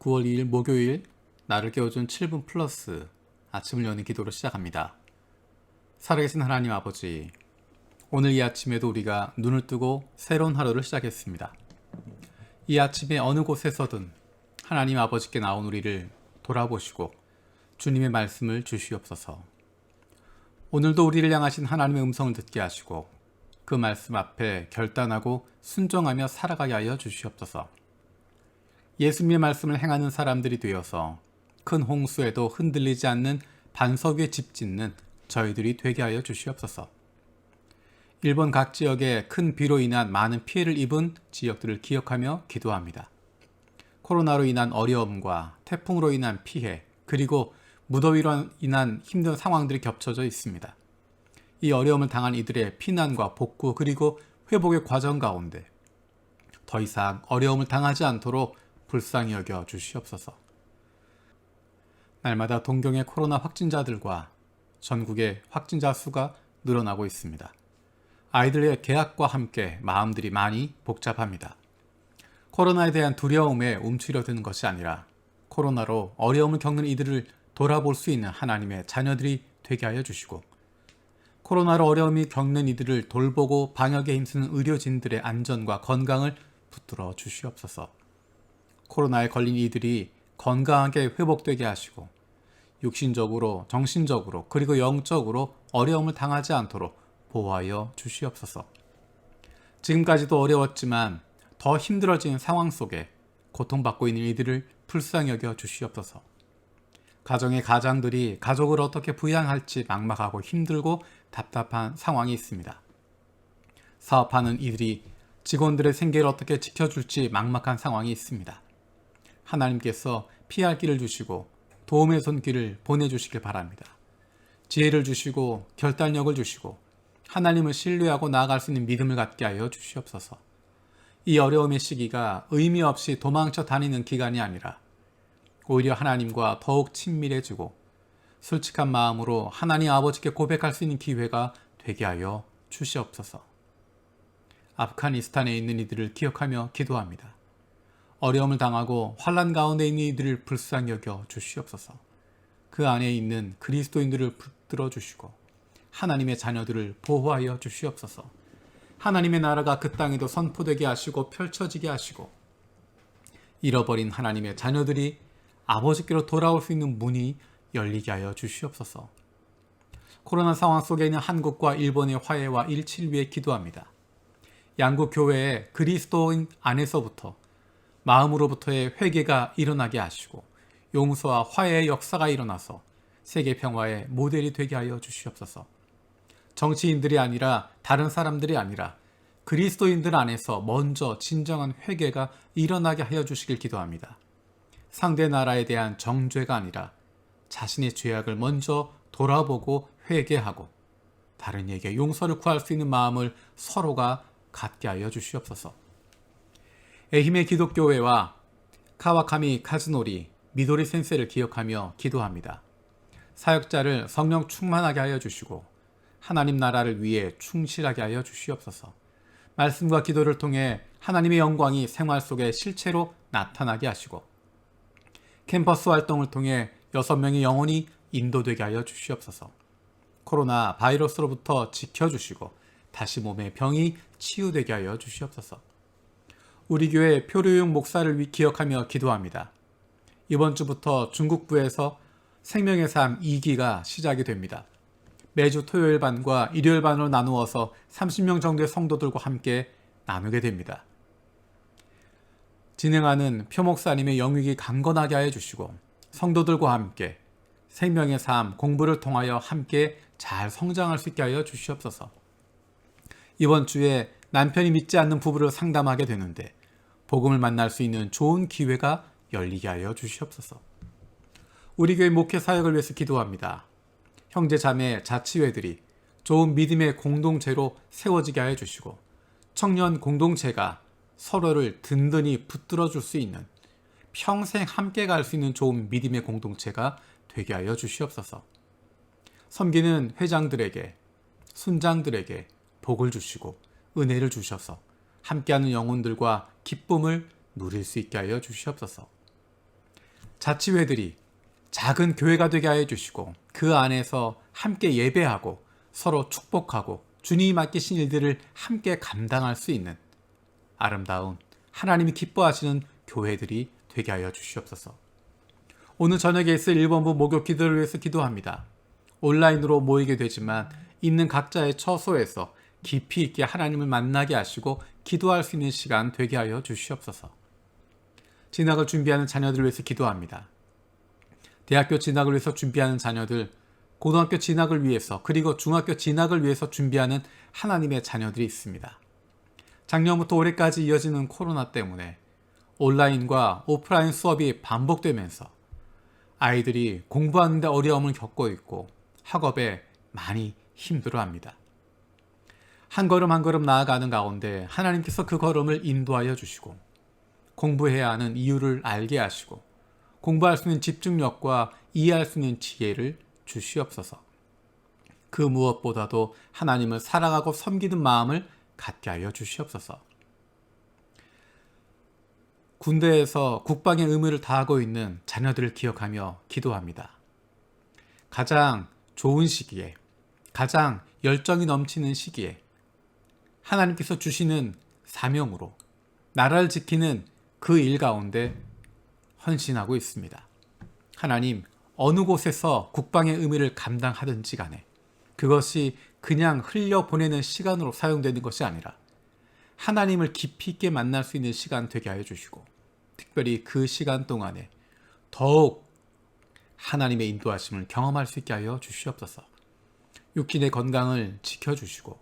9월 2일 목요일 나를 깨워준 7분 플러스 아침을 여는 기도로 시작합니다. 살아계신 하나님 아버지, 오늘 이 아침에도 우리가 눈을 뜨고 새로운 하루를 시작했습니다. 이 아침에 어느 곳에서든 하나님 아버지께 나온 우리를 돌아보시고 주님의 말씀을 주시옵소서. 오늘도 우리를 향하신 하나님의 음성을 듣게 하시고 그 말씀 앞에 결단하고 순종하며 살아가게 하여 주시옵소서. 예수님의 말씀을 행하는 사람들이 되어서 큰 홍수에도 흔들리지 않는 반석 위에 집 짓는 저희들이 되게 하여 주시옵소서. 일본 각 지역에 큰 비로 인한 많은 피해를 입은 지역들을 기억하며 기도합니다. 코로나로 인한 어려움과 태풍으로 인한 피해, 그리고 무더위로 인한 힘든 상황들이 겹쳐져 있습니다. 이 어려움을 당한 이들의 피난과 복구 그리고 회복의 과정 가운데 더 이상 어려움을 당하지 않도록 불쌍히 여겨 주시옵소서. 날마다 동경의 코로나 확진자들과 전국의 확진자 수가 늘어나고 있습니다. 아이들의 개학과 함께 마음들이 많이 복잡합니다. 코로나에 대한 두려움에 움츠려드는 것이 아니라 코로나로 어려움을 겪는 이들을 돌아볼 수 있는 하나님의 자녀들이 되게 하여 주시고, 코로나로 어려움이 겪는 이들을 돌보고 방역에 힘쓰는 의료진들의 안전과 건강을 붙들어 주시옵소서. 코로나에 걸린 이들이 건강하게 회복되게 하시고 육신적으로, 정신적으로, 그리고 영적으로 어려움을 당하지 않도록 보호하여 주시옵소서. 지금까지도 어려웠지만 더 힘들어진 상황 속에 고통받고 있는 이들을 불쌍히 여겨 주시옵소서. 가정의 가장들이 가족을 어떻게 부양할지 막막하고 힘들고 답답한 상황이 있습니다. 사업하는 이들이 직원들의 생계를 어떻게 지켜줄지 막막한 상황이 있습니다. 하나님께서 피할 길을 주시고 도움의 손길을 보내주시길 바랍니다. 지혜를 주시고 결단력을 주시고 하나님을 신뢰하고 나아갈 수 있는 믿음을 갖게 하여 주시옵소서. 이 어려움의 시기가 의미 없이 도망쳐 다니는 기간이 아니라 오히려 하나님과 더욱 친밀해지고 솔직한 마음으로 하나님 아버지께 고백할 수 있는 기회가 되게 하여 주시옵소서. 아프가니스탄에 있는 이들을 기억하며 기도합니다. 어려움을 당하고 환난 가운데 있는 이들을 불쌍히 여겨 주시옵소서. 그 안에 있는 그리스도인들을 붙들어 주시고 하나님의 자녀들을 보호하여 주시옵소서. 하나님의 나라가 그 땅에도 선포되게 하시고 펼쳐지게 하시고 잃어버린 하나님의 자녀들이 아버지께로 돌아올 수 있는 문이 열리게 하여 주시옵소서. 코로나 상황 속에 있는 한국과 일본의 화해와 일치를 위해 기도합니다. 양국 교회의 그리스도인 안에서부터 마음으로부터의 회개가 일어나게 하시고 용서와 화해의 역사가 일어나서 세계 평화의 모델이 되게 하여 주시옵소서. 정치인들이 아니라 다른 사람들이 아니라 그리스도인들 안에서 먼저 진정한 회개가 일어나게 하여 주시길 기도합니다. 상대 나라에 대한 정죄가 아니라 자신의 죄악을 먼저 돌아보고 회개하고 다른 이에게 용서를 구할 수 있는 마음을 서로가 갖게 하여 주시옵소서. 에히메 기독교회와 카와카미 카즈노리 미도리 센세를 기억하며 기도합니다. 사역자를 성령 충만하게 하여 주시고 하나님 나라를 위해 충실하게 하여 주시옵소서. 말씀과 기도를 통해 하나님의 영광이 생활 속에 실체로 나타나게 하시고 캠퍼스 활동을 통해 6명이 영혼이 인도되게 하여 주시옵소서. 코로나 바이러스로부터 지켜주시고 다시 몸의 병이 치유되게 하여 주시옵소서. 우리 교회 표류용 목사를 기억하며 기도합니다. 이번 주부터 중국부에서 생명의 삶 2기가 시작이 됩니다. 매주 토요일 반과 일요일 반으로 나누어서 30명 정도의 성도들과 함께 나누게 됩니다. 진행하는 표 목사님의 영육이 강건하게 하여 주시고 성도들과 함께 생명의 삶 공부를 통하여 함께 잘 성장할 수 있게 하여 주시옵소서. 이번 주에 남편이 믿지 않는 부부를 상담하게 되는데 복음을 만날 수 있는 좋은 기회가 열리게 하여 주시옵소서. 우리 교회 목회 사역을 위해서 기도합니다. 형제 자매 자치회들이 좋은 믿음의 공동체로 세워지게 하여 주시고 청년 공동체가 서로를 든든히 붙들어 줄 수 있는 평생 함께 갈 수 있는 좋은 믿음의 공동체가 되게 하여 주시옵소서. 섬기는 회장들에게, 순장들에게 복을 주시고 은혜를 주셔서 함께하는 영혼들과 기쁨을 누릴 수 있게 하여 주시옵소서. 자치회들이 작은 교회가 되게 하여 주시고 그 안에서 함께 예배하고 서로 축복하고 주님이 맡기신 일들을 함께 감당할 수 있는 아름다운 하나님이 기뻐하시는 교회들이 되게 하여 주시옵소서. 오늘 저녁에 있을 1번부 목요 기도를 위해서 기도합니다. 온라인으로 모이게 되지만 있는 각자의 처소에서 깊이 있게 하나님을 만나게 하시고 기도할 수 있는 시간 되게 하여 주시옵소서. 진학을 준비하는 자녀들을 위해서 기도합니다. 대학교 진학을 위해서 준비하는 자녀들, 고등학교 진학을 위해서 그리고 중학교 진학을 위해서 준비하는 하나님의 자녀들이 있습니다. 작년부터 올해까지 이어지는 코로나 때문에 온라인과 오프라인 수업이 반복되면서 아이들이 공부하는 데 어려움을 겪고 있고 학업에 많이 힘들어합니다. 한 걸음 한 걸음 나아가는 가운데 하나님께서 그 걸음을 인도하여 주시고 공부해야 하는 이유를 알게 하시고 공부할 수 있는 집중력과 이해할 수 있는 지혜를 주시옵소서. 그 무엇보다도 하나님을 사랑하고 섬기는 마음을 갖게 하여 주시옵소서. 군대에서 국방의 의무를 다하고 있는 자녀들을 기억하며 기도합니다. 가장 좋은 시기에, 가장 열정이 넘치는 시기에 하나님께서 주시는 사명으로 나라를 지키는 그 일 가운데 헌신하고 있습니다. 하나님, 어느 곳에서 국방의 의무를 감당하든지 간에 그것이 그냥 흘려보내는 시간으로 사용되는 것이 아니라 하나님을 깊이 있게 만날 수 있는 시간 되게 하여 주시고 특별히 그 시간 동안에 더욱 하나님의 인도하심을 경험할 수 있게 하여 주시옵소서. 육신의 건강을 지켜주시고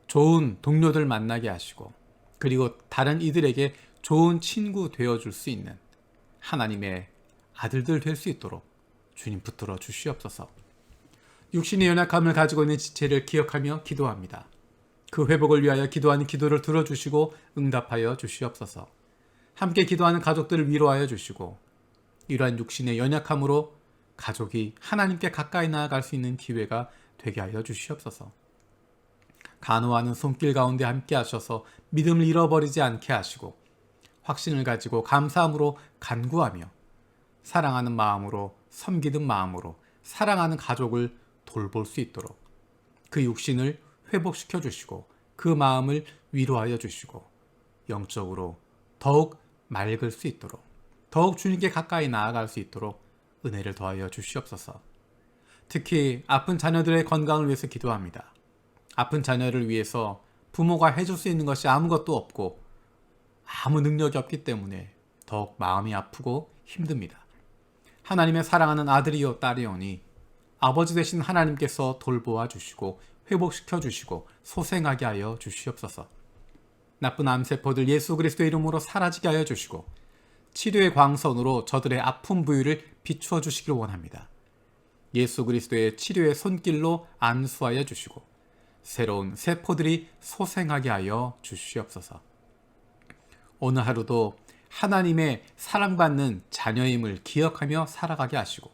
좋은 동료들 만나게 하시고 그리고 다른 이들에게 좋은 친구 되어줄 수 있는 하나님의 아들들 될 수 있도록 주님 붙들어 주시옵소서. 육신의 연약함을 가지고 있는 지체를 기억하며 기도합니다. 그 회복을 위하여 기도하는 기도를 들어주시고 응답하여 주시옵소서. 함께 기도하는 가족들을 위로하여 주시고 이러한 육신의 연약함으로 가족이 하나님께 가까이 나아갈 수 있는 기회가 되게 하여 주시옵소서. 간호하는 손길 가운데 함께 하셔서 믿음을 잃어버리지 않게 하시고 확신을 가지고 감사함으로 간구하며 사랑하는 마음으로 섬기는 마음으로 사랑하는 가족을 돌볼 수 있도록 그 육신을 회복시켜 주시고 그 마음을 위로하여 주시고 영적으로 더욱 맑을 수 있도록 더욱 주님께 가까이 나아갈 수 있도록 은혜를 더하여 주시옵소서. 특히 아픈 자녀들의 건강을 위해서 기도합니다. 아픈 자녀를 위해서 부모가 해줄 수 있는 것이 아무것도 없고 아무 능력이 없기 때문에 더욱 마음이 아프고 힘듭니다. 하나님의 사랑하는 아들이요 딸이오니 아버지 되신 하나님께서 돌보아 주시고 회복시켜 주시고 소생하게 하여 주시옵소서. 나쁜 암세포들 예수 그리스도의 이름으로 사라지게 하여 주시고 치료의 광선으로 저들의 아픈 부위를 비추어 주시길 원합니다. 예수 그리스도의 치료의 손길로 안수하여 주시고 새로운 세포들이 소생하게 하여 주시옵소서. 오늘 하루도 하나님의 사랑받는 자녀임을 기억하며 살아가게 하시고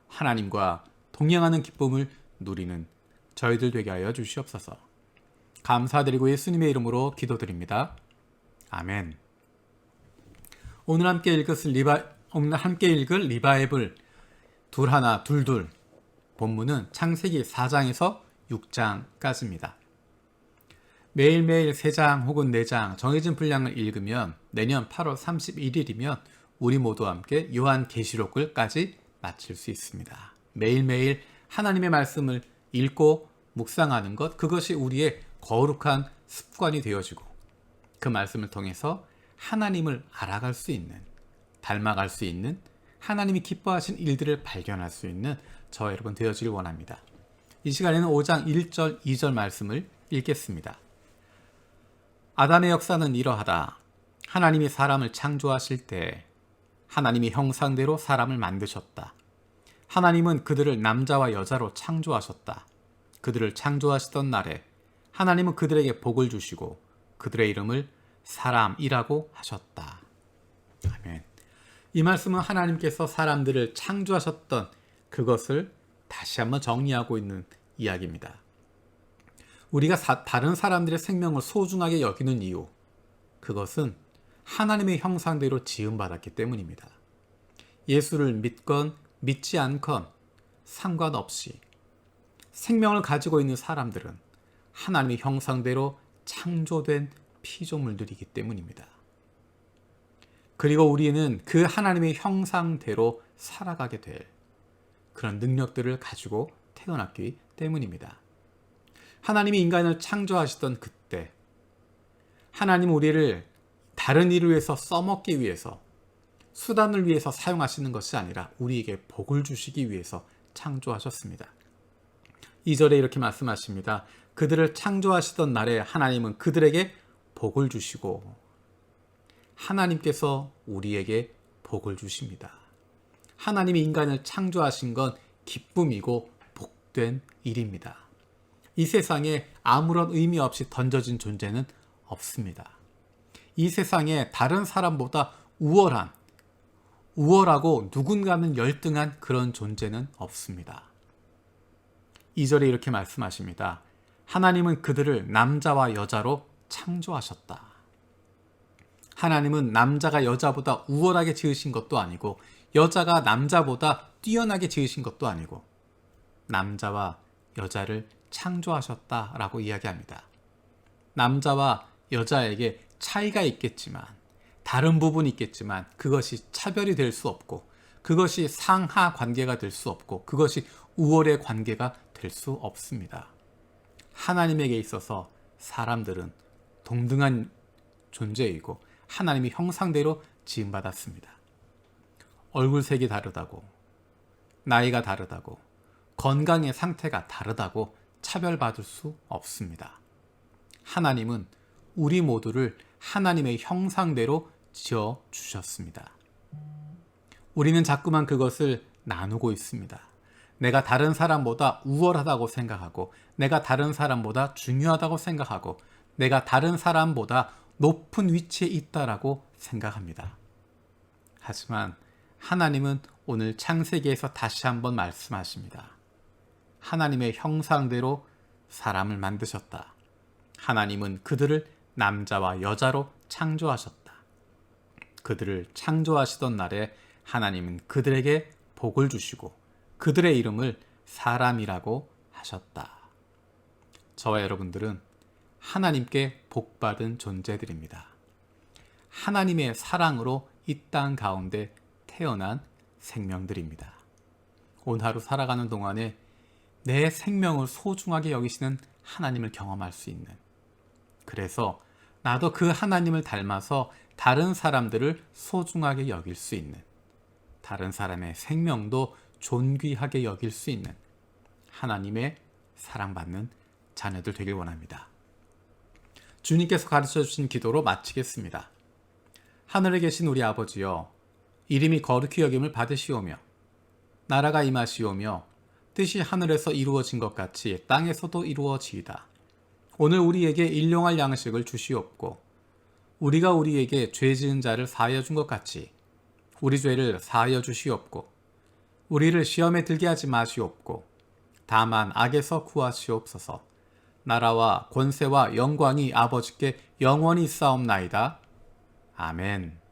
하나님과 동행하는 기쁨을 누리는 저희들 되게 하여 주시옵소서. 감사드리고 예수님의 이름으로 기도드립니다. 아멘. 오늘 함께 읽을 리바이블 둘둘 본문은 창세기 4장에서 6장까지입니다. 매일매일 3장 혹은 4장 정해진 분량을 읽으면 내년 8월 31일이면 우리 모두와 함께 요한계시록을까지 마칠 수 있습니다. 매일매일 하나님의 말씀을 읽고 묵상하는 것, 그것이 우리의 거룩한 습관이 되어지고 그 말씀을 통해서 하나님을 알아갈 수 있는, 닮아갈 수 있는, 하나님이 기뻐하신 일들을 발견할 수 있는 저와 여러분 되어지길 원합니다. 이 시간에는 5장 1절, 2절 말씀을 읽겠습니다. 아담의 역사는 이러하다. 하나님이 사람을 창조하실 때 하나님이 형상대로 사람을 만드셨다. 하나님은 그들을 남자와 여자로 창조하셨다. 그들을 창조하시던 날에 하나님은 그들에게 복을 주시고 그들의 이름을 사람이라고 하셨다. 아멘. 이 말씀은 하나님께서 사람들을 창조하셨던 그것을 다시 한번 정리하고 있는 이야기입니다. 우리가 다른 사람들의 생명을 소중하게 여기는 이유, 그것은 하나님의 형상대로 지음받았기 때문입니다. 예수를 믿건 믿지 않건 상관없이 생명을 가지고 있는 사람들은 하나님의 형상대로 창조된 피조물들이기 때문입니다. 그리고 우리는 그 하나님의 형상대로 살아가게 될 그런 능력들을 가지고 태어났기 때문입니다. 하나님이 인간을 창조하시던 그때 하나님 우리를 다른 일을 위해서 써먹기 위해서 수단을 위해서 사용하시는 것이 아니라 우리에게 복을 주시기 위해서 창조하셨습니다. 2절에 이렇게 말씀하십니다. 그들을 창조하시던 날에 하나님은 그들에게 복을 주시고 하나님께서 우리에게 복을 주십니다. 하나님이 인간을 창조하신 건 기쁨이고 복된 일입니다. 이 세상에 아무런 의미 없이 던져진 존재는 없습니다. 이 세상에 다른 사람보다 우월하고 누군가는 열등한 그런 존재는 없습니다. 2절에 이렇게 말씀하십니다. 하나님은 그들을 남자와 여자로 창조하셨다. 하나님은 남자가 여자보다 우월하게 지으신 것도 아니고 여자가 남자보다 뛰어나게 지으신 것도 아니고 남자와 여자를 창조하셨다라고 이야기합니다. 남자와 여자에게 차이가 있겠지만 다른 부분이 있겠지만 그것이 차별이 될 수 없고 그것이 상하 관계가 될 수 없고 그것이 우월의 관계가 될 수 없습니다. 하나님에게 있어서 사람들은 동등한 존재이고 하나님의 형상대로 지음받았습니다. 얼굴색이 다르다고, 나이가 다르다고, 건강의 상태가 다르다고 차별받을 수 없습니다. 하나님은 우리 모두를 하나님의 형상대로 지어 주셨습니다. 우리는 자꾸만 그것을 나누고 있습니다. 내가 다른 사람보다 우월하다고 생각하고 내가 다른 사람보다 중요하다고 생각하고 내가 다른 사람보다 높은 위치에 있다라고 생각합니다. 하지만 하나님은 오늘 창세기에서 다시 한번 말씀하십니다. 하나님의 형상대로 사람을 만드셨다. 하나님은 그들을 남자와 여자로 창조하셨다. 그들을 창조하시던 날에 하나님은 그들에게 복을 주시고 그들의 이름을 사람이라고 하셨다. 저와 여러분들은 하나님께 복받은 존재들입니다. 하나님의 사랑으로 이 땅 가운데 태어난 생명들입니다. 오늘 하루 살아가는 동안에 내 생명을 소중하게 여기시는 하나님을 경험할 수 있는, 그래서 나도 그 하나님을 닮아서 다른 사람들을 소중하게 여길 수 있는, 다른 사람의 생명도 존귀하게 여길 수 있는 하나님의 사랑받는 자녀들 되길 원합니다. 주님께서 가르쳐 주신 기도로 마치겠습니다. 하늘에 계신 우리 아버지여, 이름이 거룩히 여김을 받으시오며 나라가 임하시오며 뜻이 하늘에서 이루어진 것 같이 땅에서도 이루어지이다. 오늘 우리에게 일용할 양식을 주시옵고 우리가 우리에게 죄 지은 자를 사하여 준 것 같이 우리 죄를 사하여 주시옵고 우리를 시험에 들게 하지 마시옵고 다만 악에서 구하시옵소서. 나라와 권세와 영광이 아버지께 영원히 있사옵나이다. 아멘.